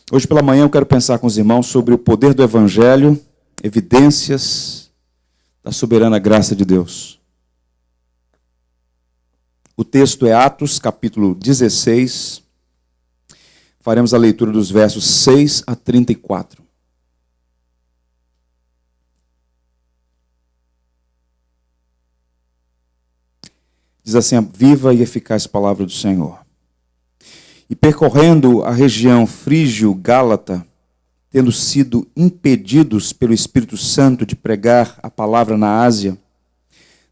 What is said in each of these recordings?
Hoje pela manhã eu quero pensar com os irmãos sobre o poder do Evangelho, evidências da soberana graça de Deus. O texto é Atos, capítulo 16. Faremos a leitura dos versos 6 a 34. Diz assim a viva e eficaz palavra do Senhor. E percorrendo a região frígio-gálata, tendo sido impedidos pelo Espírito Santo de pregar a palavra na Ásia,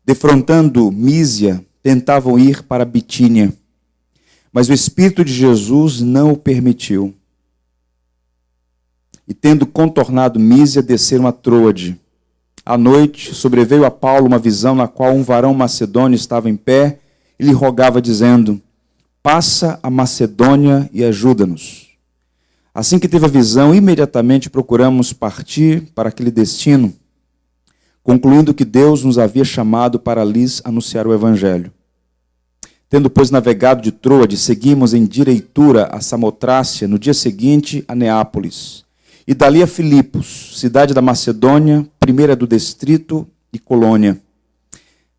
defrontando Mísia, tentavam ir para Bitínia, mas o Espírito de Jesus não o permitiu. E tendo contornado Mísia, desceram a Troade. À noite, sobreveio a Paulo uma visão na qual um varão macedônio estava em pé e lhe rogava, dizendo: passa a Macedônia e ajuda-nos. Assim que teve a visão, imediatamente procuramos partir para aquele destino, concluindo que Deus nos havia chamado para lhes anunciar o Evangelho. Tendo, pois, navegado de Troade, seguimos em direitura a Samotrácia, no dia seguinte a Neápolis, e dali a Filipos, cidade da Macedônia, primeira do distrito e colônia.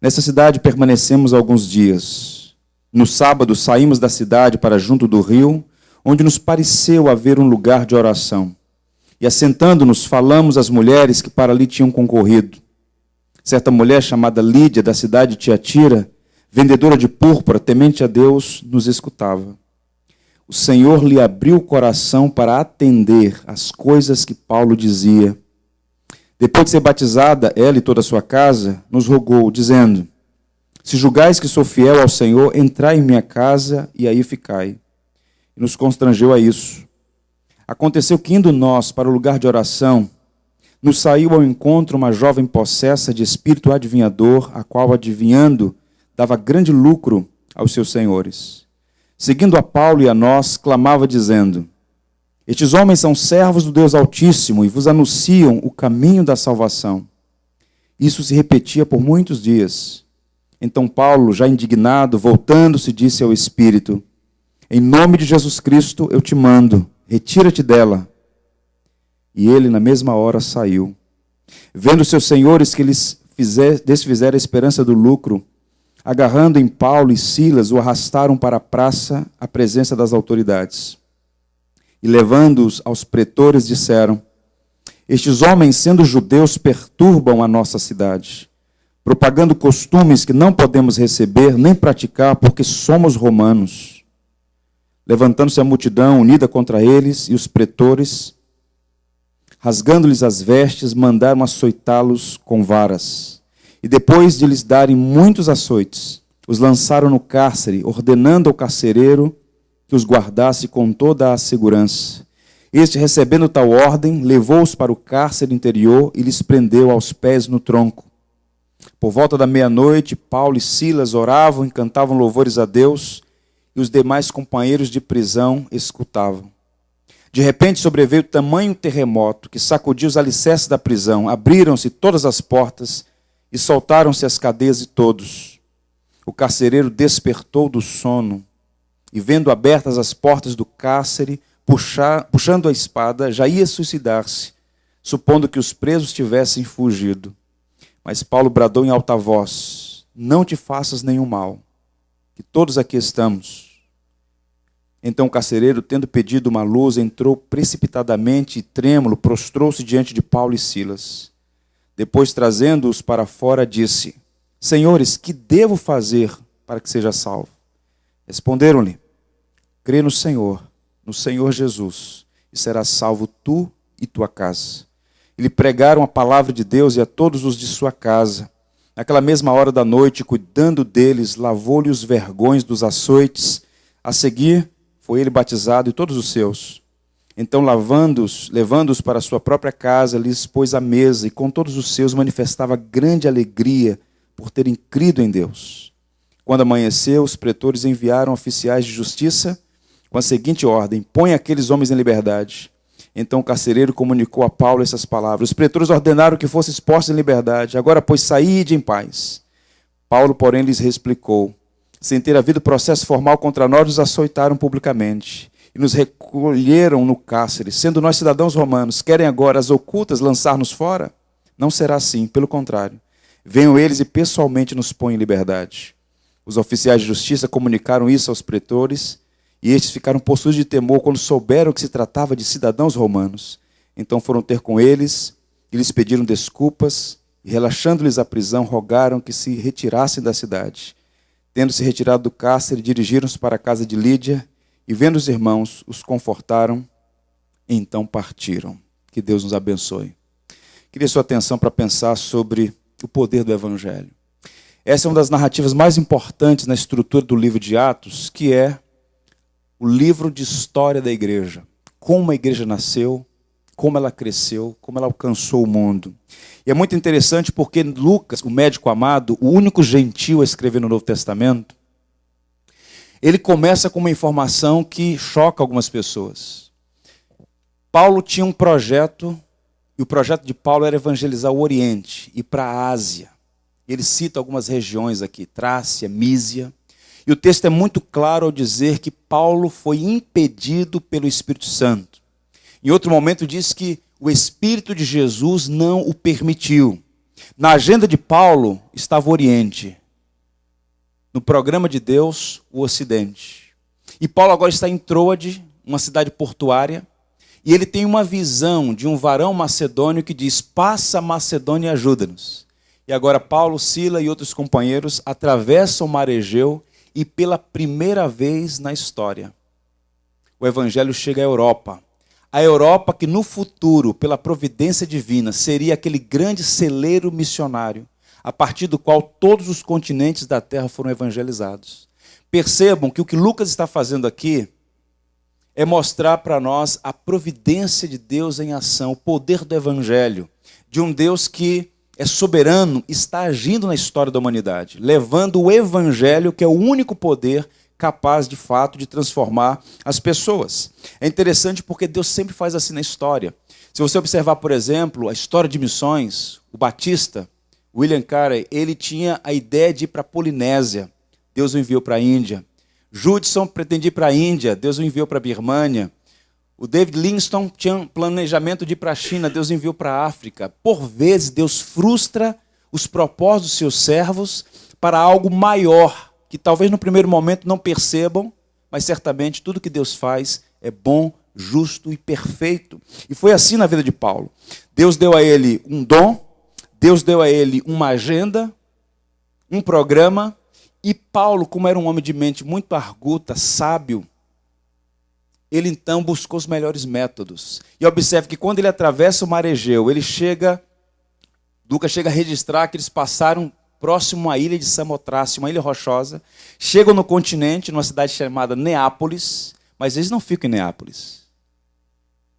Nessa cidade permanecemos alguns dias. No sábado saímos da cidade para junto do rio, onde nos pareceu haver um lugar de oração. E assentando-nos, falamos às mulheres que para ali tinham concorrido. Certa mulher chamada Lídia, da cidade de Tiatira, vendedora de púrpura, temente a Deus, nos escutava. O Senhor lhe abriu o coração para atender às coisas que Paulo dizia. Depois de ser batizada, ela e toda a sua casa, nos rogou, dizendo: se julgais que sou fiel ao Senhor, entrai em minha casa e aí ficai. E nos constrangeu a isso. Aconteceu que, indo nós para o lugar de oração, nos saiu ao encontro uma jovem possessa de espírito adivinhador, a qual, adivinhando, dava grande lucro aos seus senhores. Seguindo a Paulo e a nós, clamava dizendo: estes homens são servos do Deus Altíssimo e vos anunciam o caminho da salvação. Isso se repetia por muitos dias. Então Paulo, já indignado, voltando-se, disse ao Espírito: em nome de Jesus Cristo eu te mando, retira-te dela. E ele na mesma hora saiu. Vendo seus senhores que lhes desfizeram a esperança do lucro, agarrando em Paulo e Silas, o arrastaram para a praça, à presença das autoridades. E levando-os aos pretores, disseram: estes homens, sendo judeus, perturbam a nossa cidade, propagando costumes que não podemos receber nem praticar, porque somos romanos. Levantando-se a multidão unida contra eles, e os pretores, rasgando-lhes as vestes, mandaram açoitá-los com varas. E depois de lhes darem muitos açoites, os lançaram no cárcere, ordenando ao carcereiro que os guardasse com toda a segurança. Este, recebendo tal ordem, levou-os para o cárcere interior e lhes prendeu aos pés no tronco. Por volta da meia-noite, Paulo e Silas oravam e cantavam louvores a Deus, e os demais companheiros de prisão escutavam. De repente sobreveio tamanho terremoto que sacudiu os alicerces da prisão, abriram-se todas as portas e soltaram-se as cadeias de todos. O carcereiro despertou do sono e, vendo abertas as portas do cárcere, puxando a espada, já ia suicidar-se, supondo que os presos tivessem fugido. Mas Paulo bradou em alta voz: não te faças nenhum mal, que todos aqui estamos. Então o carcereiro, tendo pedido uma luz, entrou precipitadamente e, trêmulo, prostrou-se diante de Paulo e Silas. Depois, trazendo-os para fora, disse: senhores, que devo fazer para que seja salvo? Responderam-lhe: crê no Senhor Jesus, e serás salvo tu e tua casa. E lhe pregaram a palavra de Deus e a todos os de sua casa. Naquela mesma hora da noite, cuidando deles, lavou-lhe os vergões dos açoites. A seguir, foi ele batizado e todos os seus. Então, levando-os para a sua própria casa, lhes pôs à mesa, e com todos os seus manifestava grande alegria por terem crido em Deus. Quando amanheceu, os pretores enviaram oficiais de justiça com a seguinte ordem: põe aqueles homens em liberdade. Então o carcereiro comunicou a Paulo essas palavras. Os pretores ordenaram que fosse exposto em liberdade. Agora, pois, saíde em paz. Paulo, porém, lhes explicou: sem ter havido processo formal contra nós, os açoitaram publicamente. e nos recolheram no cárcere. Sendo nós cidadãos romanos, querem agora as ocultas lançar-nos fora? Não será assim, pelo contrário. Venham eles e pessoalmente nos põem em liberdade. Os oficiais de justiça comunicaram isso aos pretores, e estes ficaram possuídos de temor quando souberam que se tratava de cidadãos romanos. Então foram ter com eles, e lhes pediram desculpas, e relaxando-lhes a prisão, rogaram que se retirassem da cidade. Tendo-se retirado do cárcere, dirigiram-se para a casa de Lídia, e vendo os irmãos, os confortaram, e então partiram. Que Deus nos abençoe. Queria sua atenção para pensar sobre o poder do Evangelho. Essa é uma das narrativas mais importantes na estrutura do livro de Atos, que é o livro de história da igreja. Como a igreja nasceu, como ela cresceu, como ela alcançou o mundo. E é muito interessante porque Lucas, o médico amado, o único gentil a escrever no Novo Testamento, ele começa com uma informação que choca algumas pessoas. Paulo tinha um projeto, e o projeto de Paulo era evangelizar o Oriente, ir para a Ásia. Ele cita algumas regiões aqui, Trácia, Mísia. E o texto é muito claro ao dizer que Paulo foi impedido pelo Espírito Santo. Em outro momento diz que o Espírito de Jesus não o permitiu. Na agenda de Paulo estava o Oriente. No programa de Deus, o Ocidente. E Paulo agora está em Troade, uma cidade portuária, e ele tem uma visão de um varão macedônio que diz: passa a Macedônia e ajuda-nos. E agora Paulo, Sila e outros companheiros atravessam o mar Egeu e pela primeira vez na história, o evangelho chega à Europa. A Europa que no futuro, pela providência divina, seria aquele grande celeiro missionário, a partir do qual todos os continentes da terra foram evangelizados. Percebam que o que Lucas está fazendo aqui é mostrar para nós a providência de Deus em ação, o poder do evangelho, de um Deus que é soberano, está agindo na história da humanidade, levando o evangelho, que é o único poder capaz, de fato, de transformar as pessoas. É interessante porque Deus sempre faz assim na história. Se você observar, por exemplo, a história de missões, o Batista, William Carey, ele tinha a ideia de ir para a Polinésia, Deus o enviou para a Índia. Judson pretendia ir para a Índia, Deus o enviou para a Birmânia. O David Livingstone tinha um planejamento de ir para a China, Deus enviou para a África. Por vezes, Deus frustra os propósitos dos seus servos para algo maior, que talvez no primeiro momento não percebam, mas certamente tudo que Deus faz é bom, justo e perfeito. E foi assim na vida de Paulo. Deus deu a ele um dom, Deus deu a ele uma agenda, um programa, e Paulo, como era um homem de mente muito arguta, sábio, ele então buscou os melhores métodos. E observe que quando ele atravessa o mar Egeu, Lucas chega a registrar que eles passaram próximo à ilha de Samotrácia, uma ilha rochosa, chegam no continente, numa cidade chamada Neápolis, mas eles não ficam em Neápolis.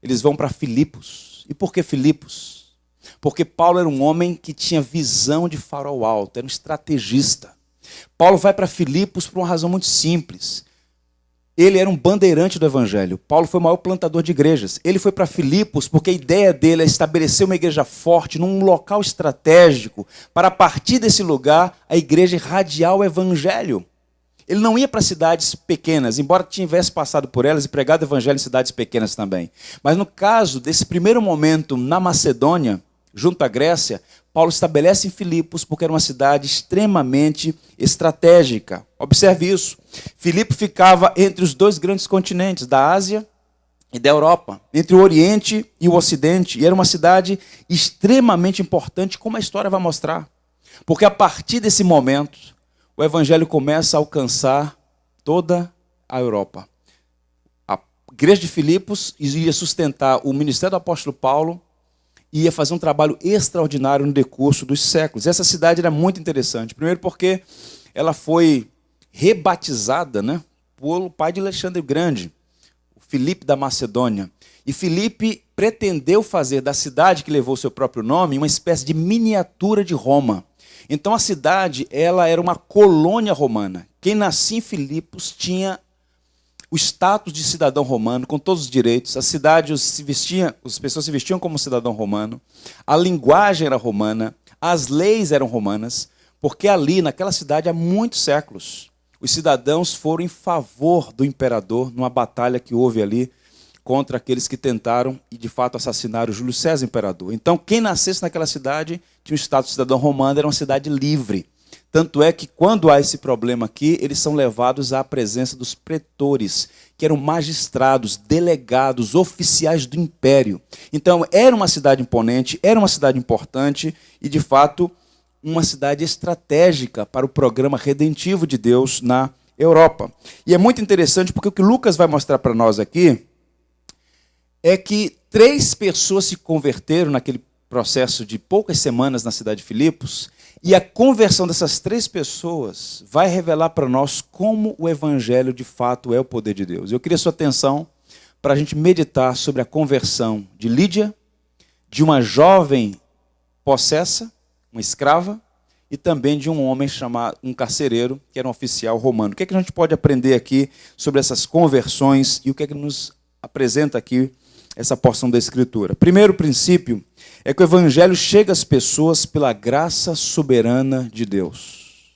Eles vão para Filipos. E por que Filipos? Porque Paulo era um homem que tinha visão de farol alto, era um estrategista. Paulo vai para Filipos por uma razão muito simples. Ele era um bandeirante do evangelho. Paulo foi o maior plantador de igrejas. Ele foi para Filipos porque a ideia dele é estabelecer uma igreja forte num local estratégico para, a partir desse lugar, a igreja irradiar o evangelho. Ele não ia para cidades pequenas, embora tivesse passado por elas e pregado o evangelho em cidades pequenas também. Mas no caso desse primeiro momento na Macedônia, junto à Grécia, Paulo estabelece em Filipos porque era uma cidade extremamente estratégica. Observe isso. Filipos ficava entre os dois grandes continentes, da Ásia e da Europa, entre o Oriente e o Ocidente, e era uma cidade extremamente importante, como a história vai mostrar. Porque a partir desse momento, o evangelho começa a alcançar toda a Europa. A igreja de Filipos ia sustentar o ministério do apóstolo Paulo, ia fazer um trabalho extraordinário no decurso dos séculos. Essa cidade era muito interessante. Primeiro porque ela foi rebatizada, né, pelo pai de Alexandre o Grande, o Filipe da Macedônia. E Filipe pretendeu fazer da cidade que levou o seu próprio nome uma espécie de miniatura de Roma. Então a cidade, ela era uma colônia romana. Quem nascia em Filipos tinha o status de cidadão romano, com todos os direitos. A cidade as pessoas se vestiam como cidadão romano, a linguagem era romana, as leis eram romanas, porque ali, naquela cidade, há muitos séculos, Os cidadãos foram em favor do imperador numa batalha que houve ali contra aqueles que tentaram e, de fato, assassinaram Júlio César, imperador. Então, quem nascesse naquela cidade tinha o status de cidadão romano, era uma cidade livre. Tanto é que, quando há esse problema aqui, eles são levados à presença dos pretores, que eram magistrados, delegados, oficiais do império. Então, era uma cidade imponente, era uma cidade importante e, de fato, uma cidade estratégica para o programa redentivo de Deus na Europa. E é muito interessante porque o que Lucas vai mostrar para nós aqui é que 3 pessoas se converteram naquele processo de poucas semanas na cidade de Filipos, e a conversão dessas 3 pessoas vai revelar para nós como o evangelho de fato é o poder de Deus. Eu queria sua atenção para a gente meditar sobre a conversão de Lídia, de uma jovem possessa, uma escrava, e também de um homem chamado, um carcereiro, que era um oficial romano. O que é que a gente pode aprender aqui sobre essas conversões e o que é que nos apresenta aqui essa porção da Escritura? Primeiro princípio é que o evangelho chega às pessoas pela graça soberana de Deus.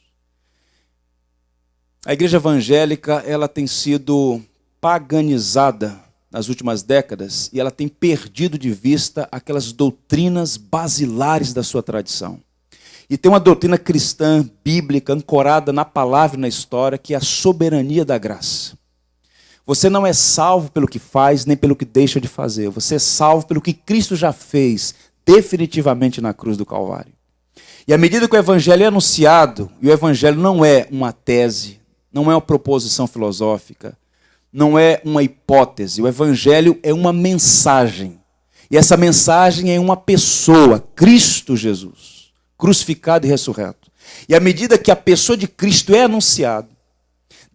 A igreja evangélica, ela tem sido paganizada nas últimas décadas e ela tem perdido de vista aquelas doutrinas basilares da sua tradição. E tem uma doutrina cristã, bíblica, ancorada na palavra e na história, que é a soberania da graça. Você não é salvo pelo que faz, nem pelo que deixa de fazer. Você é salvo pelo que Cristo já fez definitivamente na cruz do Calvário. E à medida que o evangelho é anunciado, e o evangelho não é uma tese, não é uma proposição filosófica, não é uma hipótese, o evangelho é uma mensagem. E essa mensagem é uma pessoa, Cristo Jesus, crucificado e ressurreto. E à medida que a pessoa de Cristo é anunciada,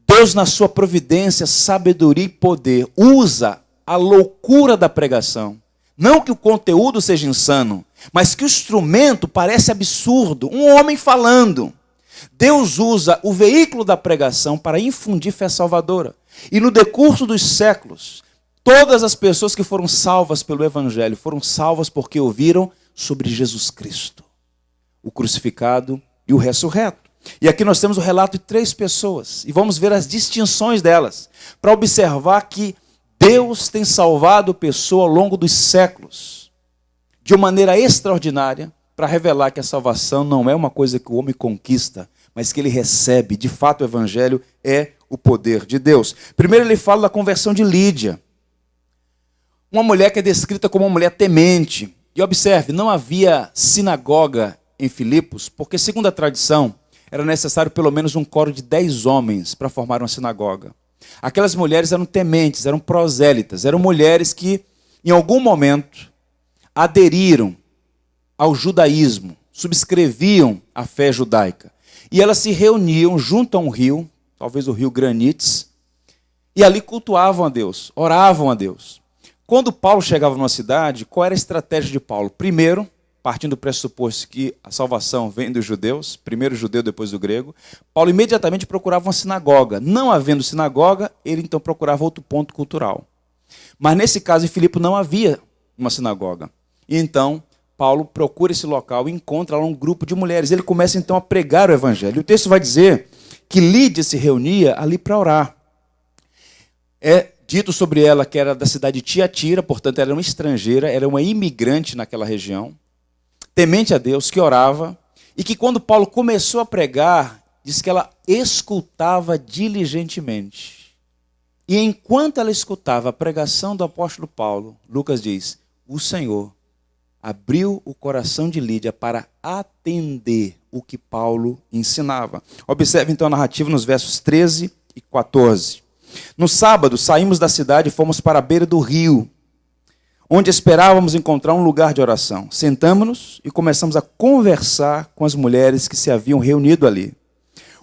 Deus, na sua providência, sabedoria e poder, usa a loucura da pregação. Não que o conteúdo seja insano, mas que o instrumento parece absurdo. Um homem falando. Deus usa o veículo da pregação para infundir fé salvadora. E no decurso dos séculos, todas as pessoas que foram salvas pelo Evangelho foram salvas porque ouviram sobre Jesus Cristo, o crucificado e o ressurreto. E aqui nós temos o relato de 3 pessoas. E vamos ver as distinções delas, para observar que Deus tem salvado a pessoa ao longo dos séculos, de uma maneira extraordinária, para revelar que a salvação não é uma coisa que o homem conquista, mas que ele recebe. De fato, o evangelho é o poder de Deus. Primeiro ele fala da conversão de Lídia, uma mulher que é descrita como uma mulher temente. E observe, não havia sinagoga em Filipos, porque segundo a tradição, era necessário pelo menos um coro de 10 homens para formar uma sinagoga. Aquelas mulheres eram tementes, eram prosélitas, eram mulheres que, em algum momento, aderiram ao judaísmo, subscreviam a fé judaica. E elas se reuniam junto a um rio, talvez o rio Granites, e ali cultuavam a Deus, oravam a Deus. Quando Paulo chegava numa cidade, qual era a estratégia de Paulo? Primeiro, partindo do pressuposto que a salvação vem dos judeus, primeiro o judeu, depois o grego, Paulo imediatamente procurava uma sinagoga. Não havendo sinagoga, ele então procurava outro ponto cultural. Mas nesse caso, em Filipe não havia uma sinagoga. E então, Paulo procura esse local e encontra lá um grupo de mulheres. Ele começa então a pregar o evangelho. E o texto vai dizer que Lídia se reunia ali para orar. É dito sobre ela que era da cidade de Tiatira, portanto, ela era uma estrangeira, era uma imigrante naquela região, temente a Deus, que orava, e que quando Paulo começou a pregar, diz que ela escutava diligentemente. E enquanto ela escutava a pregação do apóstolo Paulo, Lucas diz, o Senhor abriu o coração de Lídia para atender o que Paulo ensinava. Observe então a narrativa nos versos 13 e 14. No sábado, saímos da cidade e fomos para a beira do rio, onde esperávamos encontrar um lugar de oração. Sentamos-nos e começamos a conversar com as mulheres que se haviam reunido ali.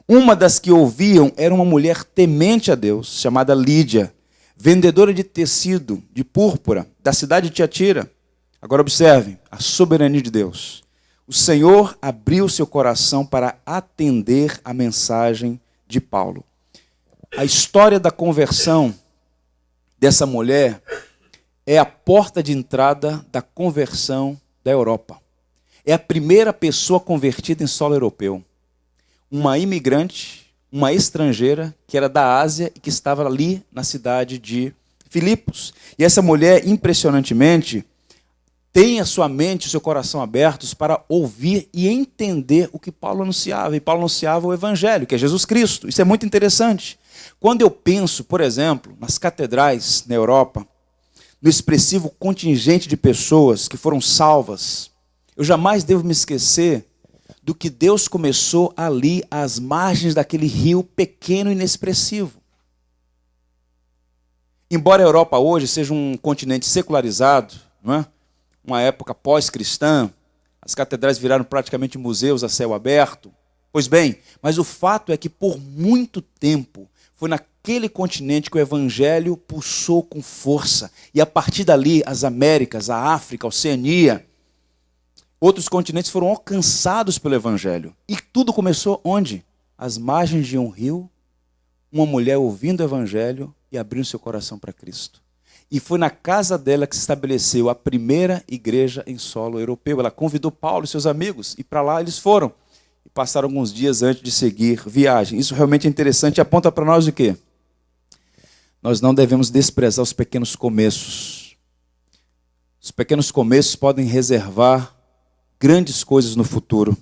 Uma das que ouviam era uma mulher temente a Deus, chamada Lídia, vendedora de tecido, de púrpura, da cidade de Tiatira. Agora observem a soberania de Deus. O Senhor abriu seu coração para atender a mensagem de Paulo. A história da conversão dessa mulher é a porta de entrada da conversão da Europa. É a primeira pessoa convertida em solo europeu. Uma imigrante, uma estrangeira que era da Ásia e que estava ali na cidade de Filipos. E essa mulher, impressionantemente, tem a sua mente, o seu coração abertos para ouvir e entender o que Paulo anunciava. E Paulo anunciava o Evangelho, que é Jesus Cristo. Isso é muito interessante. Quando eu penso, por exemplo, nas catedrais na Europa, no expressivo contingente de pessoas que foram salvas, eu jamais devo me esquecer do que Deus começou ali às margens daquele rio pequeno e inexpressivo. Embora a Europa hoje seja um continente secularizado, não é? Uma época pós-cristã, as catedrais viraram praticamente museus a céu aberto. Pois bem, mas o fato é que por muito tempo foi naquele continente que o Evangelho pulsou com força. E a partir dali, as Américas, a África, a Oceania, outros continentes foram alcançados pelo Evangelho. E tudo começou onde? Às margens de um rio, uma mulher ouvindo o Evangelho e abrindo seu coração para Cristo. E foi na casa dela que se estabeleceu a primeira igreja em solo europeu. Ela convidou Paulo e seus amigos, e para lá eles foram. E passaram alguns dias antes de seguir viagem. Isso realmente é interessante e aponta para nós o quê? Nós não devemos desprezar os pequenos começos. Os pequenos começos podem reservar grandes coisas no futuro.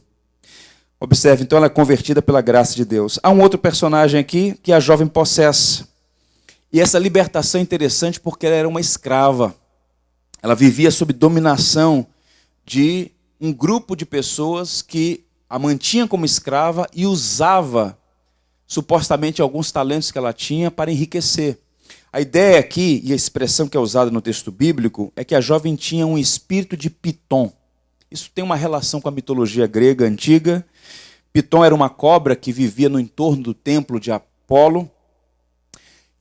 Observe, então, ela é convertida pela graça de Deus. Há um outro personagem aqui, que é a jovem possessa. E essa libertação é interessante porque ela era uma escrava. Ela vivia sob dominação de um grupo de pessoas que a mantinha como escrava e usava, supostamente, alguns talentos que ela tinha para enriquecer. A ideia aqui, e a expressão que é usada no texto bíblico, é que a jovem tinha um espírito de Piton. Isso tem uma relação com a mitologia grega antiga. Piton era uma cobra que vivia no entorno do templo de Apolo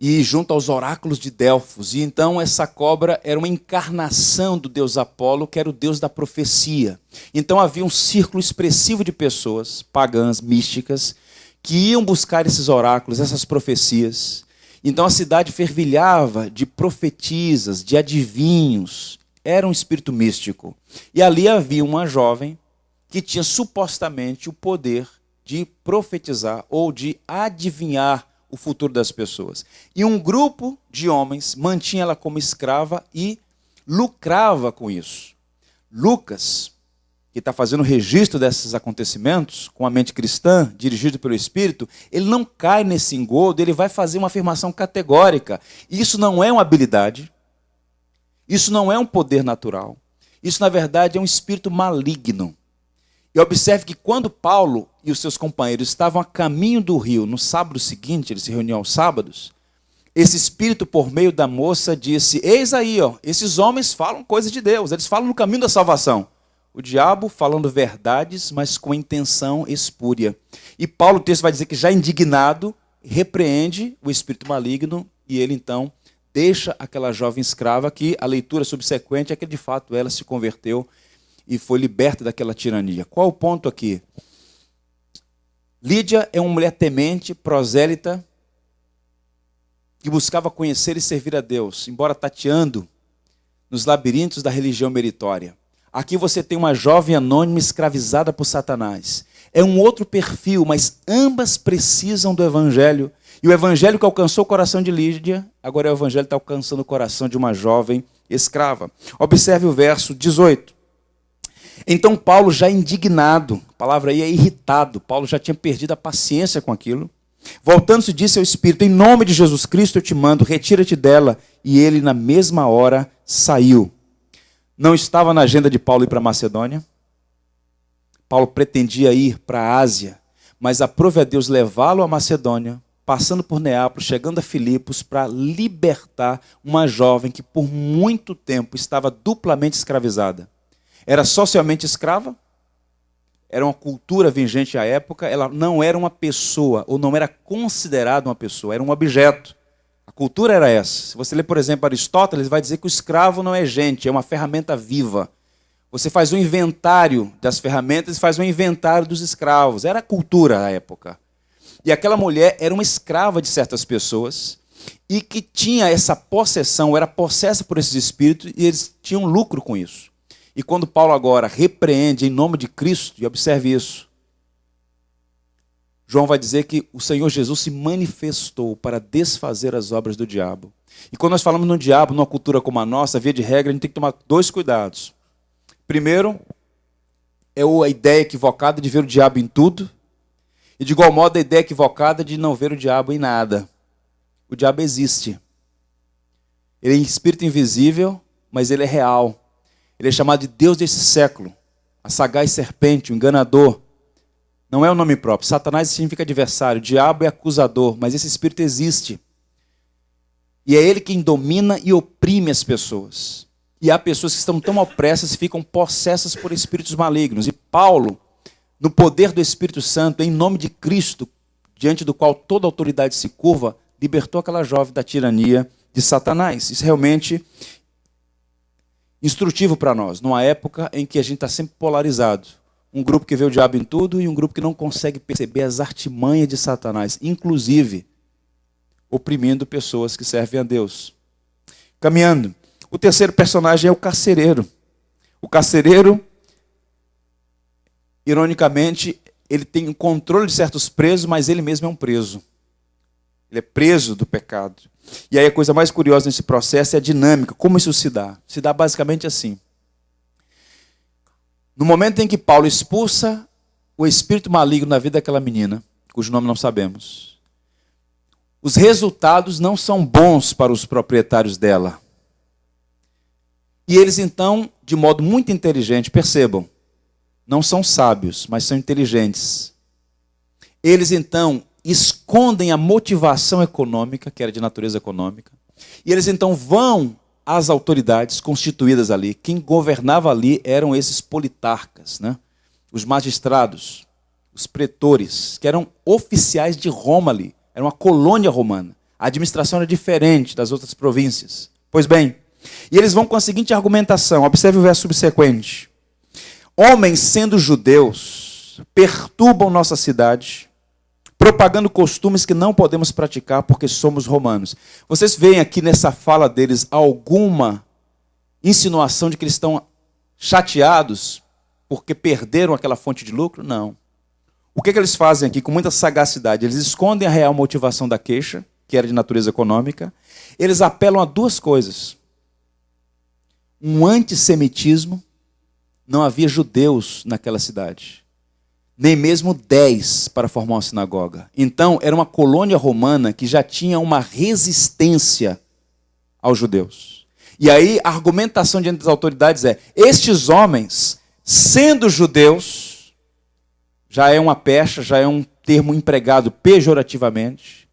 e junto aos oráculos de Delfos. E então essa cobra era uma encarnação do deus Apolo, que era o deus da profecia. Então havia um círculo expressivo de pessoas pagãs, místicas, que iam buscar esses oráculos, essas profecias. Então a cidade fervilhava de profetisas, de adivinhos. Era um espírito místico. E ali havia uma jovem que tinha supostamente o poder de profetizar ou de adivinhar o futuro das pessoas. E um grupo de homens mantinha ela como escrava e lucrava com isso. Lucas, que está fazendo o registro desses acontecimentos, com a mente cristã, dirigido pelo Espírito, ele não cai nesse engodo, ele vai fazer uma afirmação categórica. Isso não é uma habilidade, isso não é um poder natural, isso na verdade é um espírito maligno. E observe que quando Paulo e os seus companheiros estavam a caminho do rio, no sábado seguinte, eles se reuniam aos sábados, esse espírito, por meio da moça, disse: eis aí, ó, esses homens falam coisas de Deus, eles falam no caminho da salvação. O diabo falando verdades, mas com intenção espúria. E Paulo, o texto vai dizer que já indignado, repreende o espírito maligno e ele então deixa aquela jovem escrava, que a leitura subsequente é que de fato ela se converteu e foi liberta daquela tirania. Qual o ponto aqui? Lídia é uma mulher temente, prosélita, que buscava conhecer e servir a Deus, embora tateando nos labirintos da religião meritória. Aqui você tem uma jovem anônima escravizada por Satanás. É um outro perfil, mas ambas precisam do Evangelho. E o Evangelho que alcançou o coração de Lídia, agora é o Evangelho que está alcançando o coração de uma jovem escrava. Observe o verso 18. Então Paulo, já indignado, a palavra aí é irritado, Paulo já tinha perdido a paciência com aquilo, voltando-se disse ao Espírito: em nome de Jesus Cristo eu te mando, retira-te dela. E ele na mesma hora saiu. Não estava na agenda de Paulo ir para a Macedônia. Paulo pretendia ir para a Ásia, mas aprove a Deus levá-lo à Macedônia, passando por Neápolis, chegando a Filipos, para libertar uma jovem que por muito tempo estava duplamente escravizada. Era socialmente escrava, era uma cultura vigente à época, ela não era uma pessoa, ou não era considerada uma pessoa, era um objeto. A cultura era essa. Se você ler, por exemplo, Aristóteles, vai dizer que o escravo não é gente, é uma ferramenta viva. Você faz um inventário das ferramentas e faz um inventário dos escravos. Era a cultura da época. E aquela mulher era uma escrava de certas pessoas e que tinha essa possessão, era possessa por esses espíritos e eles tinham lucro com isso. E quando Paulo agora repreende em nome de Cristo, e observe isso, João vai dizer que o Senhor Jesus se manifestou para desfazer as obras do diabo. E quando nós falamos no diabo, numa cultura como a nossa, via de regra, a gente tem que tomar dois cuidados. Primeiro, é a ideia equivocada de ver o diabo em tudo, e de igual modo a ideia equivocada de não ver o diabo em nada. O diabo existe. Ele é espírito invisível, mas ele é real. Ele é chamado de Deus desse século, a sagaz serpente, o enganador. Não é o nome próprio. Satanás significa adversário, o diabo é acusador, mas esse espírito existe. E é ele quem domina e oprime as pessoas. E há pessoas que estão tão opressas e ficam possessas por espíritos malignos. E Paulo, no poder do Espírito Santo, em nome de Cristo, diante do qual toda autoridade se curva, libertou aquela jovem da tirania de Satanás. Isso é realmente instrutivo para nós, numa época em que a gente está sempre polarizado. Um grupo que vê o diabo em tudo e um grupo que não consegue perceber as artimanhas de Satanás, inclusive oprimindo pessoas que servem a Deus. Caminhando. O terceiro personagem é o carcereiro. O carcereiro, ironicamente, ele tem o controle de certos presos, mas ele mesmo é um preso. Ele é preso do pecado. E aí a coisa mais curiosa nesse processo é a dinâmica. Como isso se dá? Se dá basicamente assim. No momento em que Paulo expulsa o espírito maligno na vida daquela menina, cujo nome não sabemos, os resultados não são bons para os proprietários dela. E eles então, de modo muito inteligente, percebam, não são sábios, mas são inteligentes. Eles então escondem a motivação econômica, que era de natureza econômica, e eles então vão às autoridades constituídas ali. Quem governava ali eram esses politarcas, né? Os magistrados, os pretores, que eram oficiais de Roma ali. Era uma colônia romana. A administração era diferente das outras províncias. Pois bem, e eles vão com a seguinte argumentação. Observe o verso subsequente. Homens, sendo judeus, perturbam nossa cidade, propagando costumes que não podemos praticar porque somos romanos. Vocês veem aqui nessa fala deles alguma insinuação de que eles estão chateados porque perderam aquela fonte de lucro? Não. O que eles fazem aqui com muita sagacidade? Eles escondem a real motivação da queixa, que era de natureza econômica. Eles apelam a duas coisas. Um antissemitismo. Não havia judeus naquela cidade. Nem mesmo 10 para formar uma sinagoga. Então, era uma colônia romana que já tinha uma resistência aos judeus. E aí, a argumentação diante das autoridades é: estes homens, sendo judeus, já é uma pecha, já é um termo empregado pejorativamente,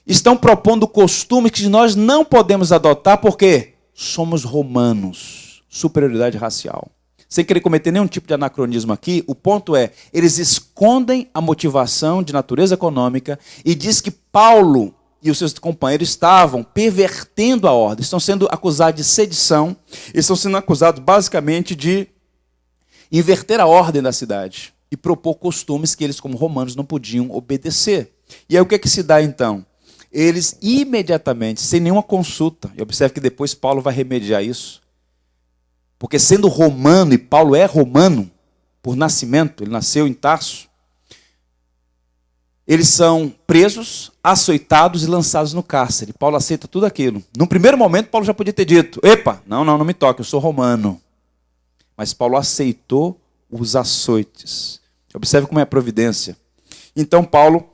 estão propondo costumes que nós não podemos adotar porque somos romanos. Superioridade racial. Sem querer cometer nenhum tipo de anacronismo aqui, o ponto é, eles escondem a motivação de natureza econômica e diz que Paulo e os seus companheiros estavam pervertendo a ordem, estão sendo acusados de sedição, estão sendo acusados basicamente de inverter a ordem da cidade e propor costumes que eles, como romanos, não podiam obedecer. E aí o que é que se dá então? Eles imediatamente, sem nenhuma consulta, e observe que depois Paulo vai remediar isso, porque sendo romano, e Paulo é romano por nascimento, ele nasceu em Tarso, eles são presos, açoitados e lançados no cárcere. Paulo aceita tudo aquilo. No primeiro momento, Paulo já podia ter dito: epa, não me toque, eu sou romano. Mas Paulo aceitou os açoites. Observe como é a providência. Então Paulo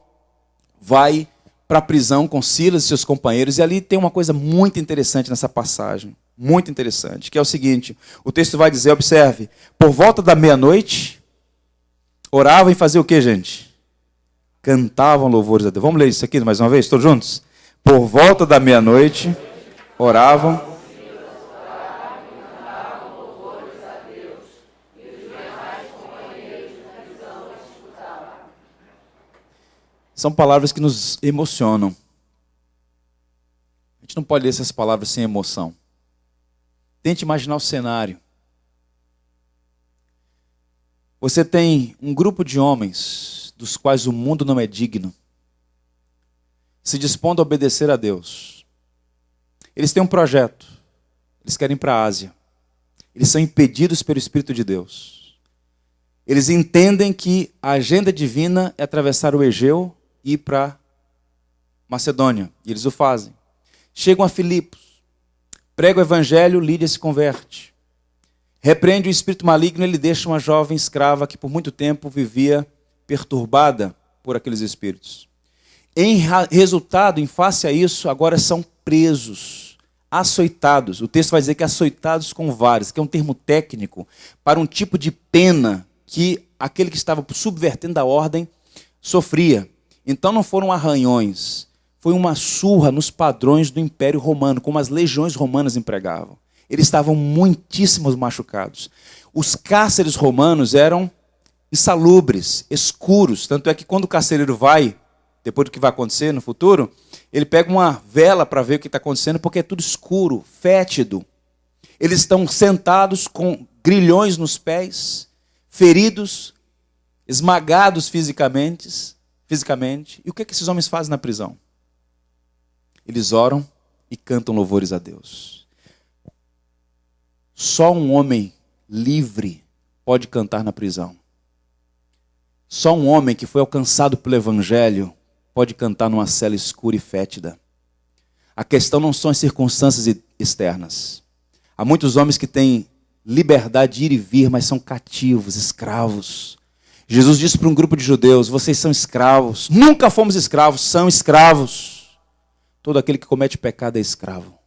vai para a prisão com Silas e seus companheiros, e ali tem uma coisa muito interessante nessa passagem, muito interessante, que é o seguinte: o texto vai dizer, observe, por volta da meia-noite, oravam e faziam o que, gente? Cantavam louvores a Deus. Vamos ler isso aqui mais uma vez, todos juntos? Por volta da meia-noite, oravam. São palavras que nos emocionam. A gente não pode ler essas palavras sem emoção. Tente imaginar o cenário. Você tem um grupo de homens dos quais o mundo não é digno, se dispondo a obedecer a Deus. Eles têm um projeto. Eles querem ir para a Ásia. Eles são impedidos pelo Espírito de Deus. Eles entendem que a agenda divina é atravessar o Egeu e ir para Macedônia. E eles o fazem. Chegam a Filipos, prega o evangelho, Lídia se converte. Repreende o espírito maligno, ele deixa uma jovem escrava que por muito tempo vivia perturbada por aqueles espíritos. Em resultado, em face a isso, agora são presos, açoitados. O texto vai dizer que açoitados com varas, que é um termo técnico para um tipo de pena que aquele que estava subvertendo a ordem sofria. Então não foram arranhões, foi uma surra nos padrões do Império Romano, como as legiões romanas empregavam. Eles estavam muitíssimos machucados. Os cárceres romanos eram insalubres, escuros. Tanto é que quando o carcereiro vai, depois do que vai acontecer no futuro, ele pega uma vela para ver o que está acontecendo, porque é tudo escuro, fétido. Eles estão sentados com grilhões nos pés, feridos, esmagados fisicamente. E o que esses homens fazem na prisão? Eles oram e cantam louvores a Deus. Só um homem livre pode cantar na prisão. Só um homem que foi alcançado pelo Evangelho pode cantar numa cela escura e fétida. A questão não são as circunstâncias externas. Há muitos homens que têm liberdade de ir e vir, mas são cativos, escravos. Jesus disse para um grupo de judeus: vocês são escravos. Nunca fomos escravos, são escravos. Todo aquele que comete pecado é escravo.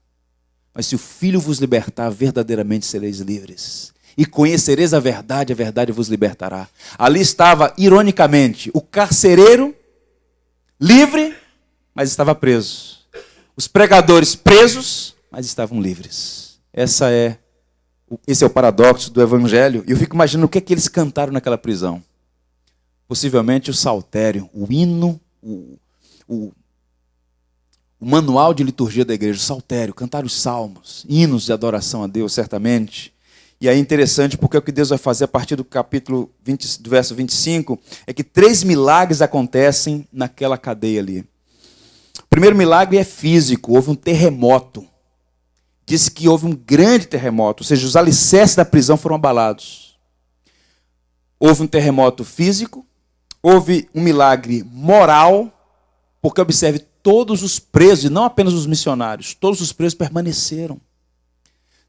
Mas se o Filho vos libertar, verdadeiramente sereis livres. E conhecereis a verdade vos libertará. Ali estava, ironicamente, o carcereiro livre, mas estava preso. Os pregadores presos, mas estavam livres. Esse é o paradoxo do Evangelho. E eu fico imaginando o que é que eles cantaram naquela prisão. Possivelmente o saltério, o hino, o manual de liturgia da igreja, o saltério, cantar os salmos, hinos de adoração a Deus, certamente. E aí é interessante porque o que Deus vai fazer a partir do capítulo 20, do verso 25, é que 3 milagres acontecem naquela cadeia ali. O primeiro milagre é físico, houve um terremoto. Diz que houve um grande terremoto, ou seja, os alicerces da prisão foram abalados. Houve um terremoto físico, houve um milagre moral, porque observe, todos os presos, e não apenas os missionários, todos os presos permaneceram.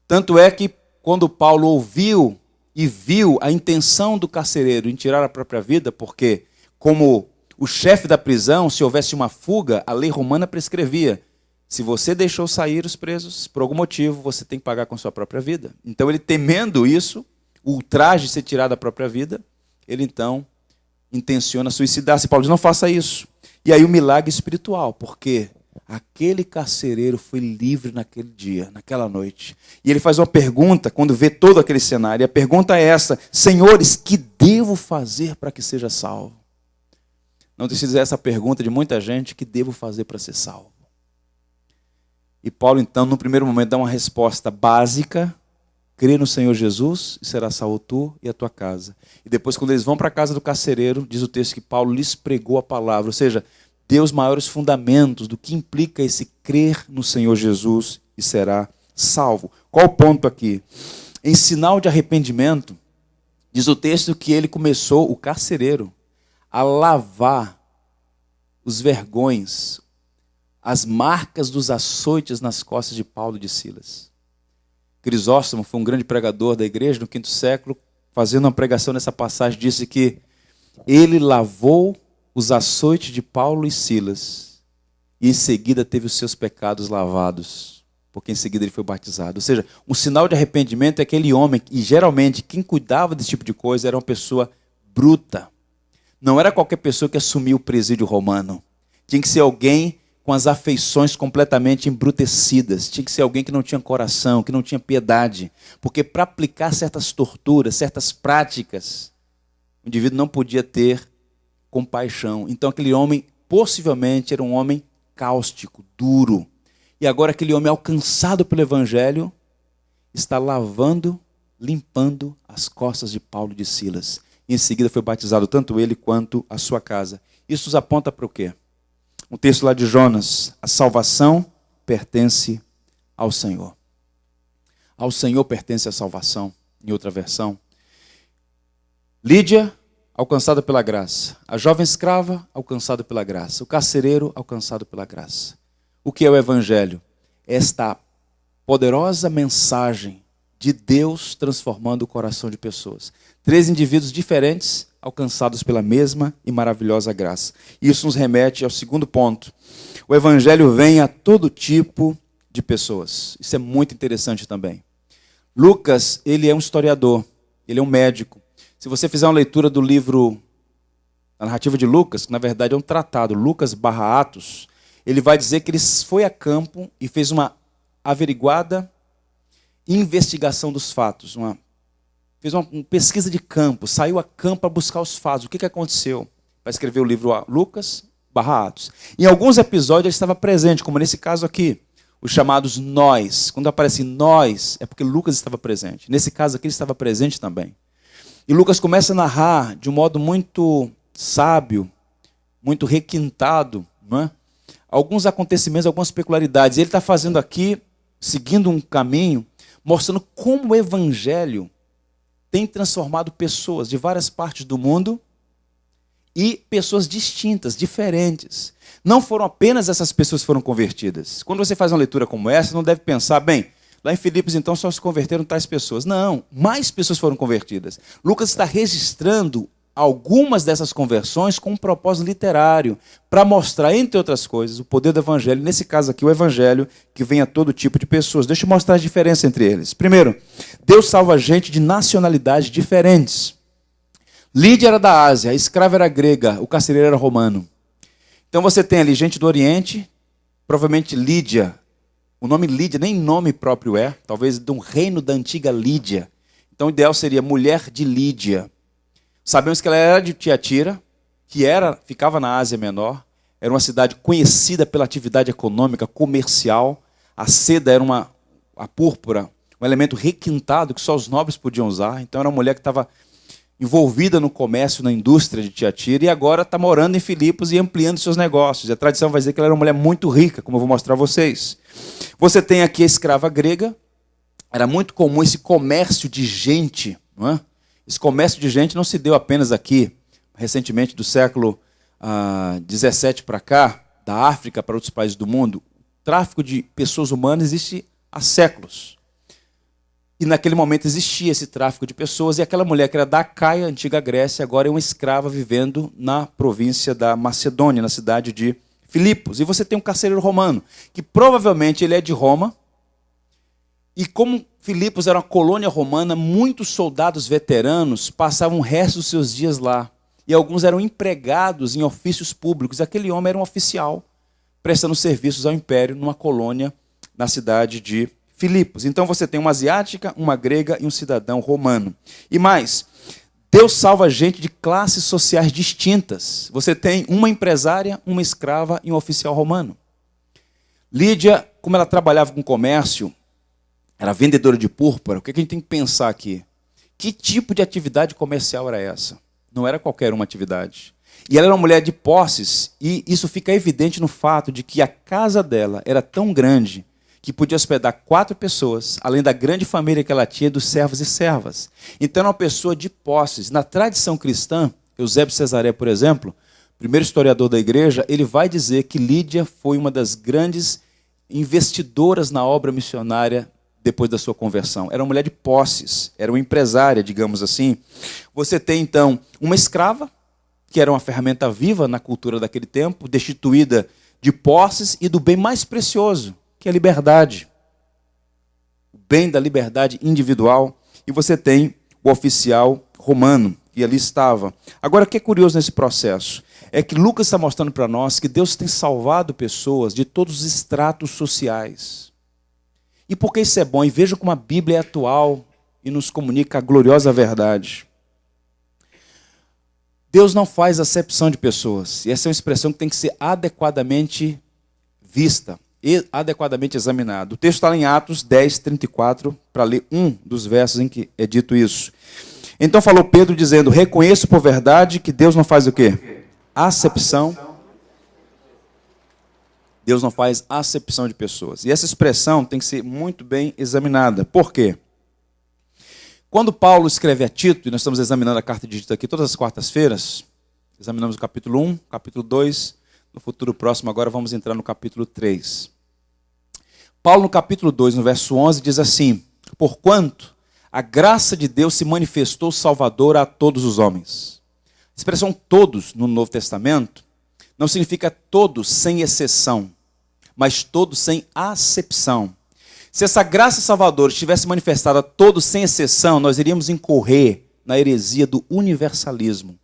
Tanto é que quando Paulo ouviu e viu a intenção do carcereiro em tirar a própria vida, porque como o chefe da prisão, se houvesse uma fuga, a lei romana prescrevia: se você deixou sair os presos, por algum motivo, você tem que pagar com a sua própria vida. Então ele, temendo isso, o ultraje de ser tirado da própria vida, ele então intenciona suicidar-se. Paulo diz: não faça isso. E aí o milagre espiritual, porque aquele carcereiro foi livre naquele dia, naquela noite. E ele faz uma pergunta, quando vê todo aquele cenário, e a pergunta é essa: senhores, que devo fazer para que seja salvo? Não tem sido essa pergunta de muita gente: que devo fazer para ser salvo? E Paulo então, no primeiro momento, dá uma resposta básica: crê no Senhor Jesus e será salvo tu e a tua casa. E depois, quando eles vão para a casa do carcereiro, diz o texto que Paulo lhes pregou a palavra, ou seja, deu os maiores fundamentos do que implica esse crer no Senhor Jesus e será salvo. Qual o ponto aqui? Em sinal de arrependimento, diz o texto que ele começou, o carcereiro, a lavar os vergões, as marcas dos açoites nas costas de Paulo e de Silas. Crisóstomo foi um grande pregador da igreja no 5º século, fazendo uma pregação nessa passagem, disse que ele lavou os açoites de Paulo e Silas e em seguida teve os seus pecados lavados, porque em seguida ele foi batizado. Ou seja, um sinal de arrependimento é aquele homem, e geralmente quem cuidava desse tipo de coisa era uma pessoa bruta. Não era qualquer pessoa que assumia o presídio romano. Tinha que ser alguém com as afeições completamente embrutecidas. Tinha que ser alguém que não tinha coração, que não tinha piedade. Porque para aplicar certas torturas, certas práticas, o indivíduo não podia ter compaixão. Então aquele homem possivelmente era um homem cáustico, duro. E agora aquele homem alcançado pelo Evangelho está lavando, limpando as costas de Paulo e de Silas. E em seguida foi batizado tanto ele quanto a sua casa. Isso nos aponta para o quê? Um texto lá de Jonas: a salvação pertence ao Senhor. Ao Senhor pertence a salvação, em outra versão. Lídia, alcançada pela graça. A jovem escrava, alcançada pela graça. O carcereiro, alcançado pela graça. O que é o Evangelho? Esta poderosa mensagem de Deus transformando o coração de pessoas. 3 indivíduos diferentes, alcançados pela mesma e maravilhosa graça. Isso nos remete ao segundo ponto. O Evangelho vem a todo tipo de pessoas. Isso é muito interessante também. Lucas, ele é um historiador, ele é um médico. Se você fizer uma leitura do livro, a narrativa de Lucas, que na verdade é um tratado, Lucas/Atos, ele vai dizer que ele foi a campo e fez uma averiguada investigação dos fatos. Fez uma pesquisa de campo, saiu a campo para buscar os fatos. O que aconteceu? Para escrever o livro Lucas/Atos. Em alguns episódios ele estava presente, como nesse caso aqui, os chamados nós. Quando aparece nós, é porque Lucas estava presente. Nesse caso aqui ele estava presente também. E Lucas começa a narrar de um modo muito sábio, muito requintado, não é? Alguns acontecimentos, algumas peculiaridades. Ele está fazendo aqui, seguindo um caminho, mostrando como o Evangelho tem transformado pessoas de várias partes do mundo e pessoas distintas, diferentes. Não foram apenas essas pessoas que foram convertidas. Quando você faz uma leitura como essa, não deve pensar, bem, lá em Filipos então só se converteram tais pessoas. Não, mais pessoas foram convertidas. Lucas está registrando algumas dessas conversões com um propósito literário, para mostrar, entre outras coisas, o poder do Evangelho. Nesse caso aqui, o Evangelho que vem a todo tipo de pessoas. Deixa eu mostrar a diferença entre eles. Primeiro, Deus salva gente de nacionalidades diferentes. Lídia era da Ásia, a escrava era grega, o carcereiro era romano. Então você tem ali gente do Oriente, provavelmente Lídia. O nome Lídia nem nome próprio é, talvez de um reino da antiga Lídia. Então o ideal seria mulher de Lídia. Sabemos que ela era de Tiatira, que ficava na Ásia Menor, era uma cidade conhecida pela atividade econômica, comercial. A seda era a púrpura, um elemento requintado que só os nobres podiam usar. Então era uma mulher que estava envolvida no comércio, na indústria de Tiatira, e agora está morando em Filipos e ampliando seus negócios. E a tradição vai dizer que ela era uma mulher muito rica, como eu vou mostrar a vocês. Você tem aqui a escrava grega. Era muito comum esse comércio de gente, não é? Esse comércio de gente não se deu apenas aqui, recentemente, do século XVII para cá, da África para outros países do mundo. O tráfico de pessoas humanas existe há séculos. E naquele momento existia esse tráfico de pessoas, e aquela mulher que era da Acaia, antiga Grécia, agora é uma escrava vivendo na província da Macedônia, na cidade de Filipos. E você tem um carcereiro romano, que provavelmente ele é de Roma, e como Filipos era uma colônia romana, muitos soldados veteranos passavam o resto dos seus dias lá. E alguns eram empregados em ofícios públicos. Aquele homem era um oficial, prestando serviços ao império numa colônia na cidade de Filipos. Então você tem uma asiática, uma grega e um cidadão romano. E mais, Deus salva gente de classes sociais distintas. Você tem uma empresária, uma escrava e um oficial romano. Lídia, como ela trabalhava com comércio, era vendedora de púrpura. O que a gente tem que pensar aqui? Que tipo de atividade comercial era essa? Não era qualquer uma atividade. E ela era uma mulher de posses, e isso fica evidente no fato de que a casa dela era tão grande que podia hospedar 4 pessoas, além da grande família que ela tinha dos servos e servas. Então era uma pessoa de posses. Na tradição cristã, Eusébio Cesaré, por exemplo, primeiro historiador da igreja, ele vai dizer que Lídia foi uma das grandes investidoras na obra missionária depois da sua conversão. Era uma mulher de posses, era uma empresária, digamos assim. Você tem, então, uma escrava, que era uma ferramenta viva na cultura daquele tempo, destituída de posses e do bem mais precioso, que é a liberdade. O bem da liberdade individual. E você tem o oficial romano, que ali estava. Agora, o que é curioso nesse processo? É que Lucas está mostrando para nós que Deus tem salvado pessoas de todos os estratos sociais. E por que isso é bom? E veja como a Bíblia é atual e nos comunica a gloriosa verdade. Deus não faz acepção de pessoas. E essa é uma expressão que tem que ser adequadamente vista, e adequadamente examinada. O texto está lá em Atos 10, 34, para ler um dos versos em que é dito isso. Então falou Pedro dizendo, reconheço por verdade que Deus não faz o quê? Acepção. Deus não faz acepção de pessoas. E essa expressão tem que ser muito bem examinada. Por quê? Quando Paulo escreve a Tito, e nós estamos examinando a carta de Tito aqui todas as quartas-feiras, examinamos o capítulo 1, capítulo 2, no futuro próximo agora vamos entrar no capítulo 3. Paulo no capítulo 2, no verso 11, diz assim: porquanto a graça de Deus se manifestou salvadora a todos os homens. A expressão todos no Novo Testamento não significa todos sem exceção, mas todos sem acepção. Se essa graça salvadora estivesse manifestada a todos sem exceção, nós iríamos incorrer na heresia do universalismo.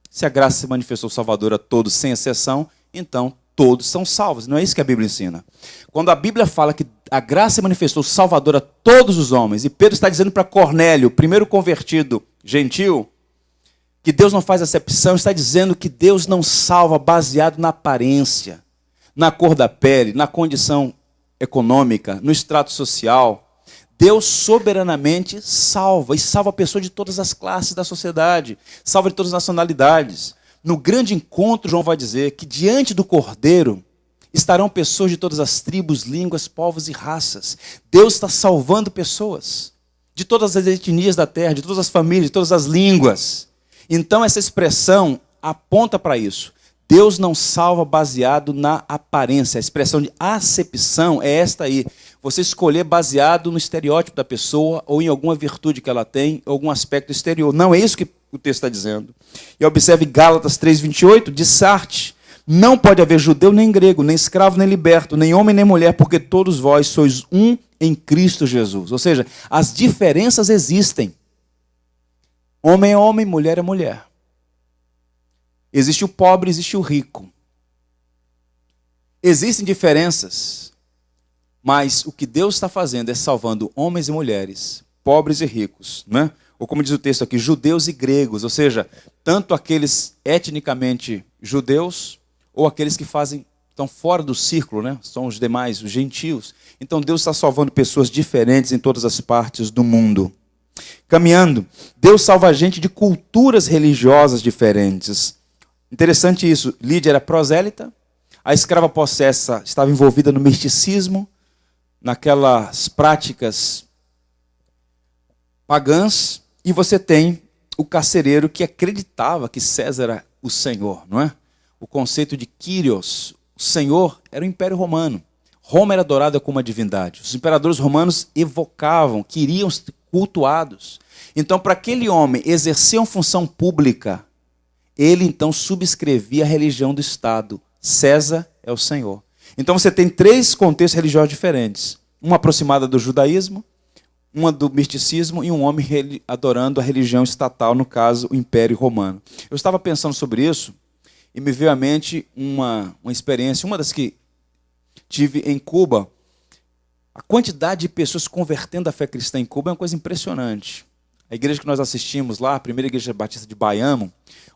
Se a graça se manifestou salvadora a todos sem exceção, então todos são salvos. Não é isso que a Bíblia ensina. Quando a Bíblia fala que a graça se manifestou salvadora a todos os homens, e Pedro está dizendo para Cornélio, primeiro convertido gentil, que Deus não faz acepção, está dizendo que Deus não salva baseado na aparência, na cor da pele, na condição econômica, no extrato social. Deus soberanamente salva, e salva a pessoa de todas as classes da sociedade, salva de todas as nacionalidades. No grande encontro, João vai dizer que diante do Cordeiro estarão pessoas de todas as tribos, línguas, povos e raças. Deus está salvando pessoas de todas as etnias da terra, de todas as famílias, de todas as línguas. Então essa expressão aponta para isso. Deus não salva baseado na aparência. A expressão de acepção é esta aí. Você escolher baseado no estereótipo da pessoa ou em alguma virtude que ela tem, algum aspecto exterior. Não é isso que o texto está dizendo. E observe Gálatas 3,28, dissarte: não pode haver judeu nem grego, nem escravo nem liberto, nem homem nem mulher, porque todos vós sois um em Cristo Jesus. Ou seja, as diferenças existem. Homem é homem, mulher é mulher. Existe o pobre, existe o rico. Existem diferenças, mas o que Deus está fazendo é salvando homens e mulheres, pobres e ricos, né? Ou como diz o texto aqui, judeus e gregos, ou seja, tanto aqueles etnicamente judeus, ou aqueles que estão fora do círculo, né? São os demais, os gentios. Então Deus está salvando pessoas diferentes em todas as partes do mundo. Caminhando, Deus salva a gente de culturas religiosas diferentes. Interessante isso, Lídia era prosélita, a escrava possessa estava envolvida no misticismo, naquelas práticas pagãs, e você tem o carcereiro que acreditava que César era o Senhor, não é? O conceito de Kyrios, o Senhor, era o Império Romano. Roma era adorada como uma divindade. Os imperadores romanos evocavam, queriam ser cultuados. Então, para aquele homem exercer uma função pública, ele então subscrevia a religião do Estado. César é o Senhor. Então você tem três contextos religiosos diferentes. Uma aproximada do judaísmo, uma do misticismo e um homem adorando a religião estatal, no caso, o Império Romano. Eu estava pensando sobre isso e me veio à mente uma experiência, uma das que tive em Cuba. A quantidade de pessoas convertendo a fé cristã em Cuba é uma coisa impressionante. A igreja que nós assistimos lá, a primeira igreja batista de Bayamo,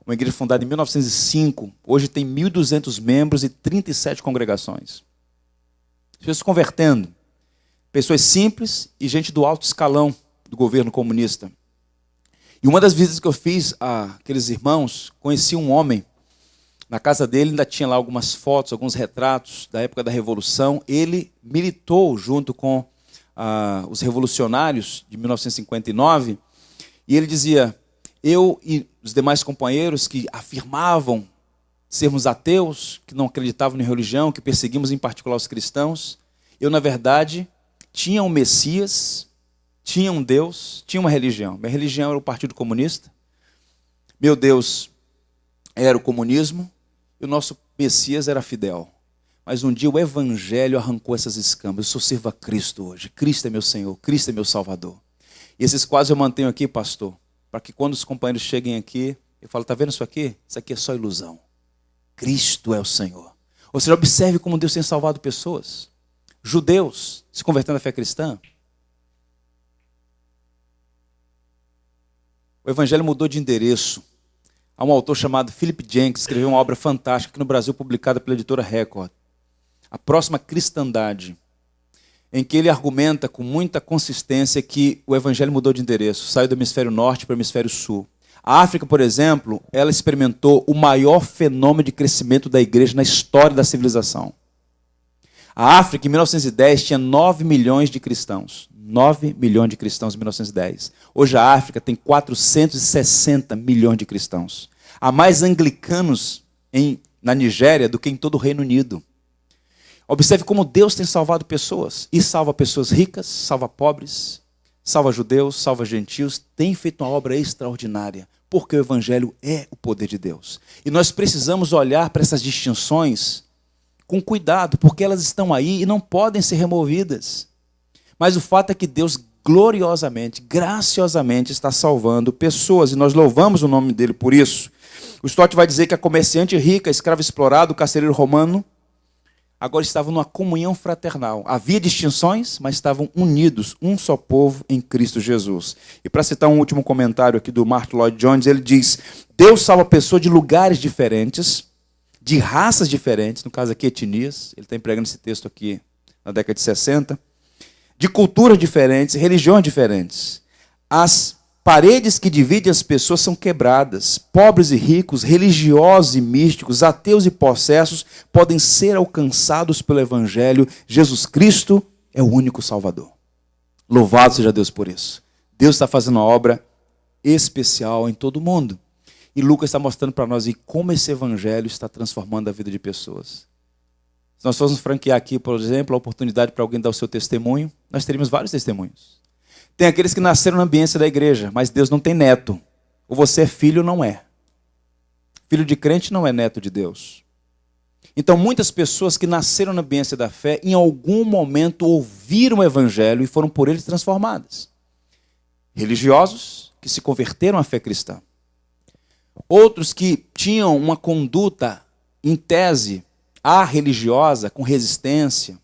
uma igreja fundada em 1905, hoje tem 1.200 membros e 37 congregações. Pessoas convertendo. Pessoas simples e gente do alto escalão do governo comunista. E uma das visitas que eu fiz àqueles irmãos, conheci um homem. Na casa dele ainda tinha lá algumas fotos, alguns retratos da época da Revolução. Ele militou junto com os revolucionários de 1959. E ele dizia: eu e os demais companheiros que afirmavam sermos ateus, que não acreditavam em religião, que perseguimos em particular os cristãos, eu, na verdade, tinha um Messias, tinha um Deus, tinha uma religião. Minha religião era o Partido Comunista, meu Deus era o comunismo, e o nosso Messias era Fidel. Mas um dia o Evangelho arrancou essas escamas. Eu só sirvo a Cristo hoje. Cristo é meu Senhor, Cristo é meu Salvador. E esses quadros eu mantenho aqui, pastor, para que quando os companheiros cheguem aqui, eu falo: está vendo isso aqui? Isso aqui é só ilusão. Cristo é o Senhor. Ou seja, observe como Deus tem salvado pessoas. Judeus se convertendo à fé cristã. O Evangelho mudou de endereço. Há um autor chamado Philip Jenkins, que escreveu uma obra fantástica aqui no Brasil, publicada pela editora Record, A Próxima Cristandade, em que ele argumenta com muita consistência que o Evangelho mudou de endereço, saiu do hemisfério norte para o hemisfério sul. A África, por exemplo, ela experimentou o maior fenômeno de crescimento da igreja na história da civilização. A África, em 1910, tinha 9 milhões de cristãos. 9 milhões de cristãos em 1910. Hoje a África tem 460 milhões de cristãos. Há mais anglicanos na Nigéria do que em todo o Reino Unido. Observe como Deus tem salvado pessoas. E salva pessoas ricas, salva pobres, salva judeus, salva gentios. Tem feito uma obra extraordinária. Porque o Evangelho é o poder de Deus. E nós precisamos olhar para essas distinções com cuidado, porque elas estão aí e não podem ser removidas. Mas o fato é que Deus gloriosamente, graciosamente está salvando pessoas. E nós louvamos o nome dele por isso. O Stott vai dizer que a comerciante rica, escravo explorado, o carcereiro romano, agora estavam numa comunhão fraternal. Havia distinções, mas estavam unidos, um só povo em Cristo Jesus. E para citar um último comentário aqui do Martin Lloyd Jones, ele diz: Deus salva pessoas de lugares diferentes, de raças diferentes, no caso aqui etnias, ele está empregando esse texto aqui na década de 60, de culturas diferentes, religiões diferentes. As paredes que dividem as pessoas são quebradas. Pobres e ricos, religiosos e místicos, ateus e possessos podem ser alcançados pelo Evangelho. Jesus Cristo é o único Salvador. Louvado seja Deus por isso. Deus está fazendo uma obra especial em todo o mundo. E Lucas está mostrando para nós como esse Evangelho está transformando a vida de pessoas. Se nós fôssemos franquear aqui, por exemplo, a oportunidade para alguém dar o seu testemunho, nós teríamos vários testemunhos. Tem aqueles que nasceram na ambiência da igreja, mas Deus não tem neto. Ou você é filho ou não é. Filho de crente não é neto de Deus. Então, muitas pessoas que nasceram na ambiência da fé, em algum momento ouviram o Evangelho e foram por ele transformadas. Religiosos que se converteram à fé cristã. Outros que tinham uma conduta, em tese, religiosa, com resistência,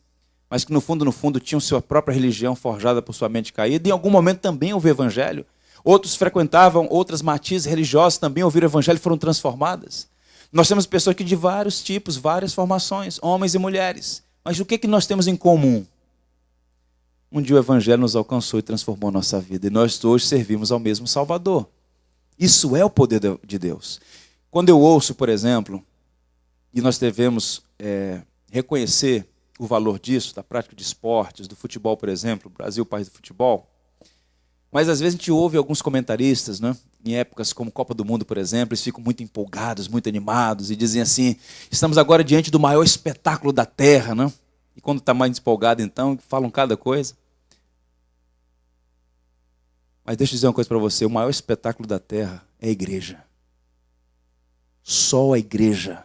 mas que no fundo tinham sua própria religião forjada por sua mente caída, e em algum momento também ouviram o Evangelho. Outros frequentavam outras matizes religiosas, também ouviram o Evangelho e foram transformadas. Nós temos pessoas aqui de vários tipos, várias formações, homens e mulheres. Mas o que nós temos em comum? Um dia o Evangelho nos alcançou e transformou a nossa vida, e nós hoje servimos ao mesmo Salvador. Isso é o poder de Deus. Quando eu ouço, por exemplo, e nós devemos reconhecer o valor disso, da prática de esportes, do futebol, por exemplo, Brasil, país do futebol. Mas às vezes a gente ouve alguns comentaristas, né, em épocas como Copa do Mundo, por exemplo, eles ficam muito empolgados, muito animados, e dizem assim: estamos agora diante do maior espetáculo da Terra, né? E quando está mais empolgado, então, falam cada coisa. Mas deixa eu dizer uma coisa para você: o maior espetáculo da Terra é a igreja. Só a igreja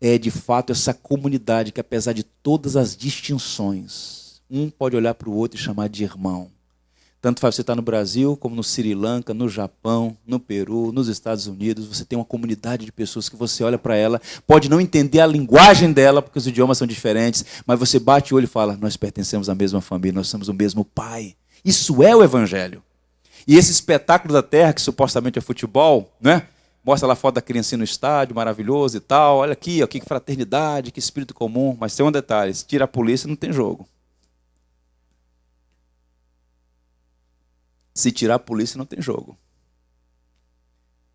é de fato essa comunidade que, apesar de todas as distinções, um pode olhar para o outro e chamar de irmão. Tanto faz você estar no Brasil, como no Sri Lanka, no Japão, no Peru, nos Estados Unidos. Você tem uma comunidade de pessoas que você olha para ela, pode não entender a linguagem dela, porque os idiomas são diferentes, mas você bate o olho e fala: nós pertencemos à mesma família, nós somos o mesmo pai. Isso é o Evangelho. E esse espetáculo da terra, que supostamente é futebol, né? Mostra lá foto da criancinha no estádio, maravilhoso e tal. Olha aqui, ó, que fraternidade, que espírito comum. Mas tem um detalhe: se tira a polícia, não tem jogo. Se tirar a polícia, não tem jogo.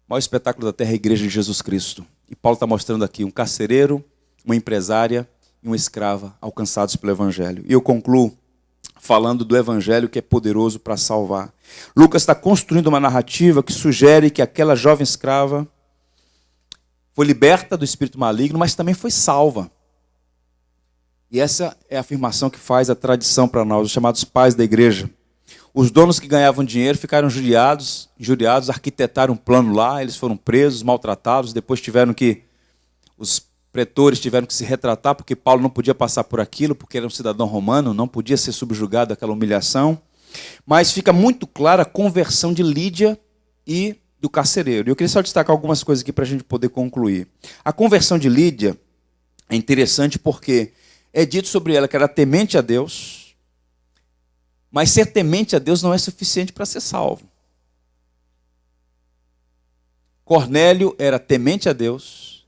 O maior espetáculo da terra é a igreja de Jesus Cristo. E Paulo está mostrando aqui um carcereiro, uma empresária e uma escrava alcançados pelo Evangelho. E eu concluo falando do Evangelho, que é poderoso para salvar. Lucas está construindo uma narrativa que sugere que aquela jovem escrava foi liberta do espírito maligno, mas também foi salva. E essa é a afirmação que faz a tradição para nós, os chamados pais da igreja. Os donos que ganhavam dinheiro ficaram injuriados, arquitetaram um plano lá, eles foram presos, maltratados, depois os pretores tiveram que se retratar, porque Paulo não podia passar por aquilo, porque era um cidadão romano, não podia ser subjugado àquela humilhação. Mas fica muito clara a conversão de Lídia e do carcereiro. E eu queria só destacar algumas coisas aqui para a gente poder concluir. A conversão de Lídia é interessante porque é dito sobre ela que era temente a Deus, mas ser temente a Deus não é suficiente para ser salvo. Cornélio era temente a Deus,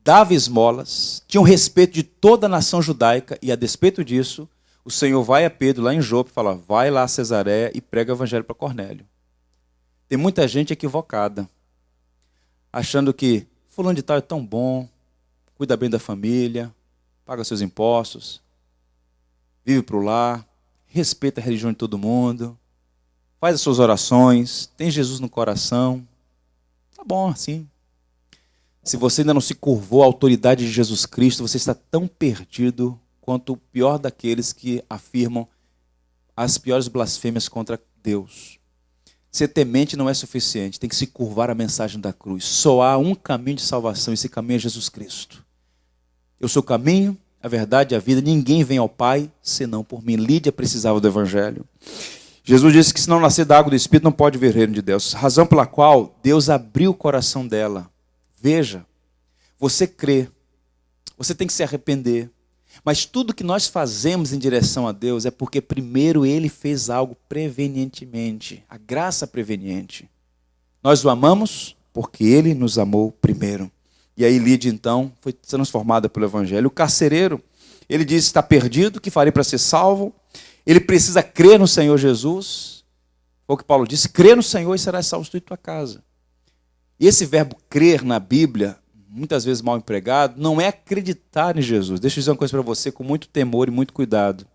dava esmolas, tinha o respeito de toda a nação judaica, e a despeito disso, o Senhor vai a Pedro lá em Jope e fala: vai lá a Cesareia e prega o evangelho para Cornélio. Tem muita gente equivocada, achando que fulano de tal é tão bom, cuida bem da família, paga seus impostos, vive para o lar, respeita a religião de todo mundo, faz as suas orações, tem Jesus no coração. Tá bom assim. Se você ainda não se curvou à autoridade de Jesus Cristo, você está tão perdido quanto o pior daqueles que afirmam as piores blasfêmias contra Deus. Ser temente não é suficiente, tem que se curvar à mensagem da cruz. Só há um caminho de salvação, esse caminho é Jesus Cristo. Eu sou o caminho, a verdade e a vida, ninguém vem ao Pai senão por mim. Lídia precisava do Evangelho. Jesus disse que se não nascer da água do Espírito não pode ver o reino de Deus. Razão pela qual Deus abriu o coração dela. Veja, você crê, você tem que se arrepender. Mas tudo que nós fazemos em direção a Deus é porque primeiro Ele fez algo prevenientemente, a graça preveniente. Nós o amamos porque Ele nos amou primeiro. E aí Lídia, então, foi transformada pelo Evangelho. O carcereiro, ele disse, está perdido, o que farei para ser salvo? Ele precisa crer no Senhor Jesus. Foi o que Paulo disse, crê no Senhor e serás salvo tu e tua casa. E esse verbo crer na Bíblia, muitas vezes mal empregado, não é acreditar em Jesus. Deixa eu dizer uma coisa para você com muito temor e muito cuidado.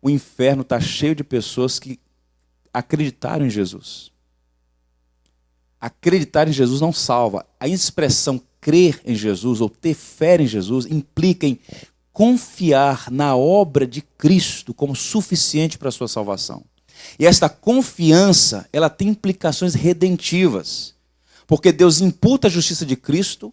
O inferno está cheio de pessoas que acreditaram em Jesus. Acreditar em Jesus não salva. A expressão crer em Jesus ou ter fé em Jesus implica em confiar na obra de Cristo como suficiente para a sua salvação. E esta confiança, ela tem implicações redentivas. Porque Deus imputa a justiça de Cristo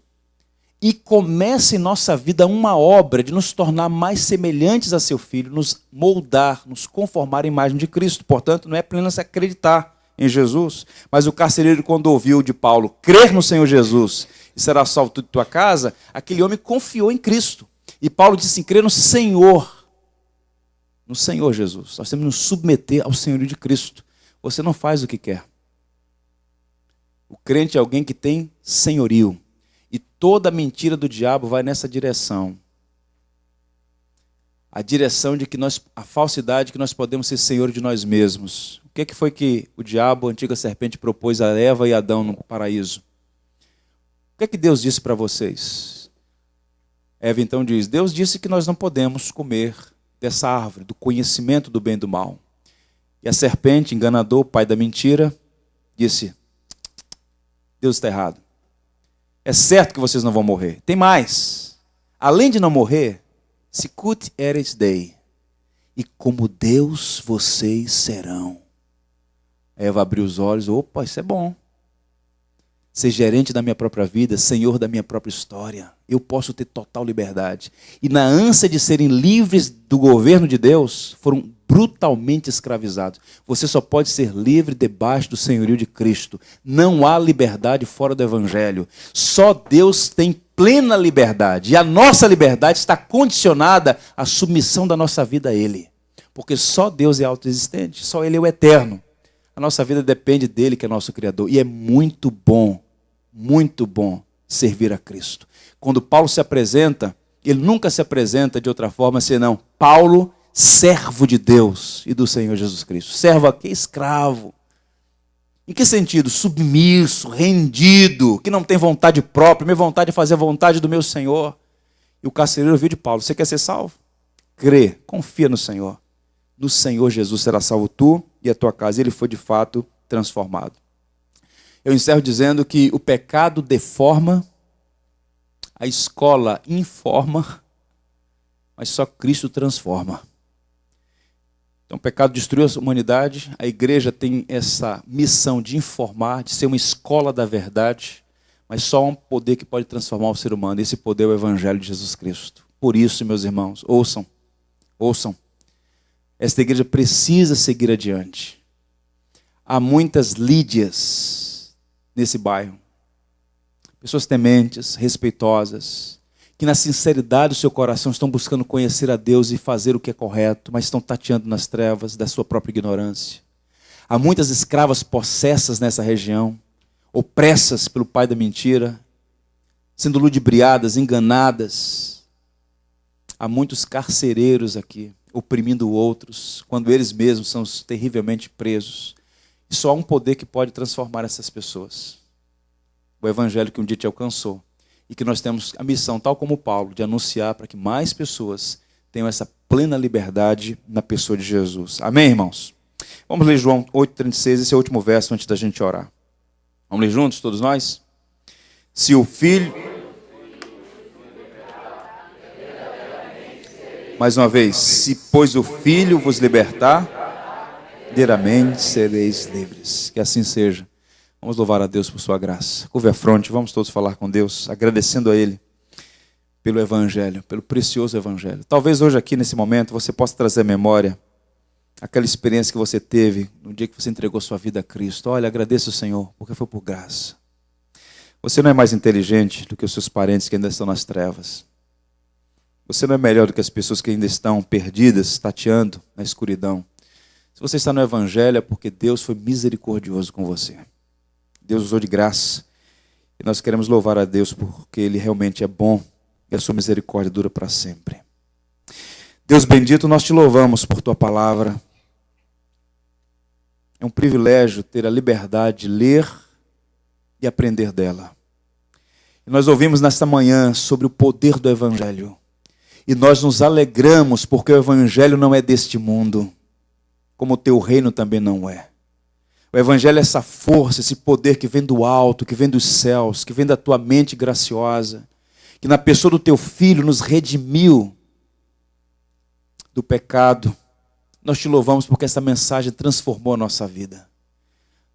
e começa em nossa vida uma obra de nos tornar mais semelhantes a seu Filho, nos moldar, nos conformar à imagem de Cristo. Portanto, não é apenas acreditar em Jesus, mas o carcereiro, quando ouviu de Paulo, crer no Senhor Jesus e será salvo tu e tua casa, aquele homem confiou em Cristo. E Paulo disse assim, crê no Senhor Jesus. Nós temos que nos submeter ao senhorio de Cristo. Você não faz o que quer. O crente é alguém que tem senhorio. E toda mentira do diabo vai nessa direção. A direção de que a falsidade que nós podemos ser senhor de nós mesmos. O que foi que o diabo, a antiga serpente, propôs a Eva e Adão no paraíso? O que Deus disse para vocês? Eva então diz, Deus disse que nós não podemos comer dessa árvore, do conhecimento do bem e do mal. E a serpente, enganador, pai da mentira, disse, Deus está errado. É certo que vocês não vão morrer. Tem mais. Além de não morrer, sicut eres Dei. E como Deus vocês serão. Eva abriu os olhos. Opa, isso é bom. Ser gerente da minha própria vida, senhor da minha própria história. Eu posso ter total liberdade. E na ânsia de serem livres do governo de Deus, foram brutalmente escravizados. Você só pode ser livre debaixo do senhorio de Cristo. Não há liberdade fora do Evangelho. Só Deus tem plena liberdade. E a nossa liberdade está condicionada à submissão da nossa vida a Ele. Porque só Deus é autoexistente, só Ele é o eterno. A nossa vida depende dele, que é nosso Criador. E é muito bom servir a Cristo. Quando Paulo se apresenta, ele nunca se apresenta de outra forma senão Paulo, servo de Deus e do Senhor Jesus Cristo. Servo aqui, escravo. Em que sentido? Submisso, rendido, que não tem vontade própria, minha vontade é fazer a vontade do meu Senhor. E o carcereiro ouviu de Paulo, você quer ser salvo? Crê, confia no Senhor. No Senhor Jesus será salvo tu e a tua casa. E ele foi de fato transformado. Eu encerro dizendo que o pecado deforma, a escola informa, mas só Cristo transforma. Então o pecado destruiu a humanidade, a igreja tem essa missão de informar, de ser uma escola da verdade, mas só há um poder que pode transformar o ser humano, e esse poder é o Evangelho de Jesus Cristo. Por isso, meus irmãos, ouçam. Esta igreja precisa seguir adiante. Há muitas Lídias nesse bairro. Pessoas tementes, respeitosas, que na sinceridade do seu coração estão buscando conhecer a Deus e fazer o que é correto, mas estão tateando nas trevas da sua própria ignorância. Há muitas escravas possessas nessa região, opressas pelo pai da mentira, sendo ludibriadas, enganadas. Há muitos carcereiros aqui, oprimindo outros, quando eles mesmos são terrivelmente presos. E só há um poder que pode transformar essas pessoas. O Evangelho que um dia te alcançou. E que nós temos a missão, tal como Paulo, de anunciar para que mais pessoas tenham essa plena liberdade na pessoa de Jesus. Amém, irmãos? Vamos ler João 8,36, esse é o último verso antes da gente orar. Vamos ler juntos, todos nós? Se o Filho... Mais uma vez, se pois o Filho vos libertar, verdadeiramente sereis livres. Que assim seja. Vamos louvar a Deus por sua graça. Curve a fronte, vamos todos falar com Deus, agradecendo a Ele pelo Evangelho, pelo precioso Evangelho. Talvez hoje aqui, nesse momento, você possa trazer à memória aquela experiência que você teve no dia que você entregou sua vida a Cristo. Olha, agradeça o Senhor, porque foi por graça. Você não é mais inteligente do que os seus parentes que ainda estão nas trevas. Você não é melhor do que as pessoas que ainda estão perdidas, tateando na escuridão. Se você está no Evangelho é porque Deus foi misericordioso com você. Deus usou de graça. E nós queremos louvar a Deus porque Ele realmente é bom e a sua misericórdia dura para sempre. Deus bendito, nós te louvamos por tua palavra. É um privilégio ter a liberdade de ler e aprender dela. E nós ouvimos nesta manhã sobre o poder do Evangelho. E nós nos alegramos porque o Evangelho não é deste mundo, como o teu reino também não é. O Evangelho é essa força, esse poder que vem do alto, que vem dos céus, que vem da tua mente graciosa, que na pessoa do teu Filho nos redimiu do pecado. Nós te louvamos porque essa mensagem transformou a nossa vida.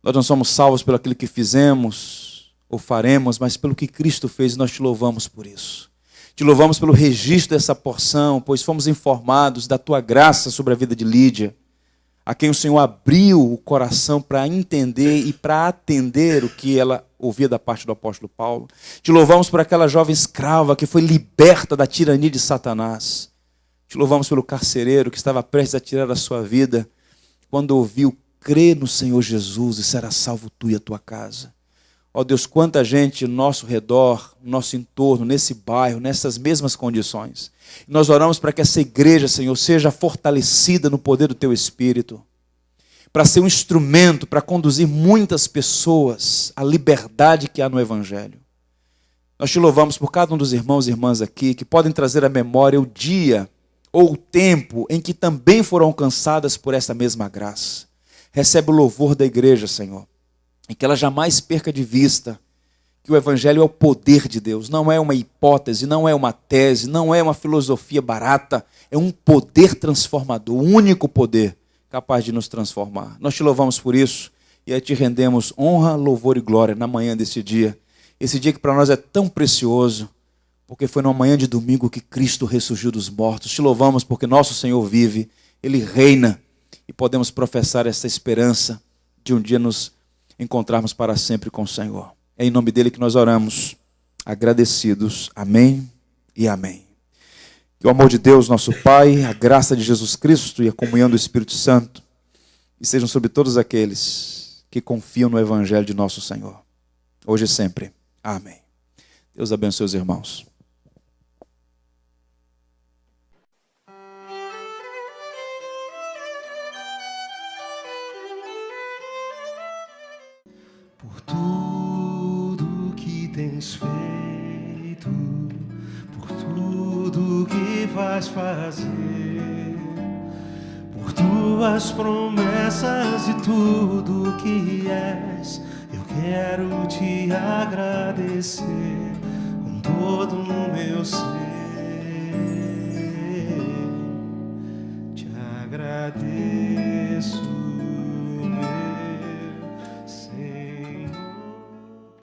Nós não somos salvos pelo aquilo que fizemos ou faremos, mas pelo que Cristo fez, e nós te louvamos por isso. Te louvamos pelo registro dessa porção, pois fomos informados da tua graça sobre a vida de Lídia, a quem o Senhor abriu o coração para entender e para atender o que ela ouvia da parte do apóstolo Paulo. Te louvamos por aquela jovem escrava que foi liberta da tirania de Satanás. Te louvamos pelo carcereiro que estava prestes a tirar a sua vida, quando ouviu crer no Senhor Jesus e será salvo tu e a tua casa. Ó Deus, quanta gente no nosso redor, no nosso entorno, nesse bairro, nessas mesmas condições. Nós oramos para que essa igreja, Senhor, seja fortalecida no poder do Teu Espírito, para ser um instrumento, para conduzir muitas pessoas à liberdade que há no Evangelho. Nós te louvamos por cada um dos irmãos e irmãs aqui, que podem trazer à memória o dia ou o tempo em que também foram alcançadas por essa mesma graça. Recebe o louvor da igreja, Senhor. E que ela jamais perca de vista que o Evangelho é o poder de Deus. Não é uma hipótese, não é uma tese, não é uma filosofia barata. É um poder transformador, o único poder capaz de nos transformar. Nós te louvamos por isso e aí te rendemos honra, louvor e glória na manhã desse dia. Esse dia que para nós é tão precioso, porque foi numa manhã de domingo que Cristo ressurgiu dos mortos. Te louvamos porque nosso Senhor vive, Ele reina e podemos professar essa esperança de um dia nos encontrarmos para sempre com o Senhor. É em nome dele que nós oramos, agradecidos. Amém e amém. Que o amor de Deus, nosso Pai, a graça de Jesus Cristo e a comunhão do Espírito Santo estejam sobre todos aqueles que confiam no Evangelho de nosso Senhor, hoje e sempre. Amém. Deus abençoe os irmãos. Por tudo que tens feito, por tudo que vais fazer, por tuas promessas e tudo que és, eu quero te agradecer com todo o meu ser. Te agradeço.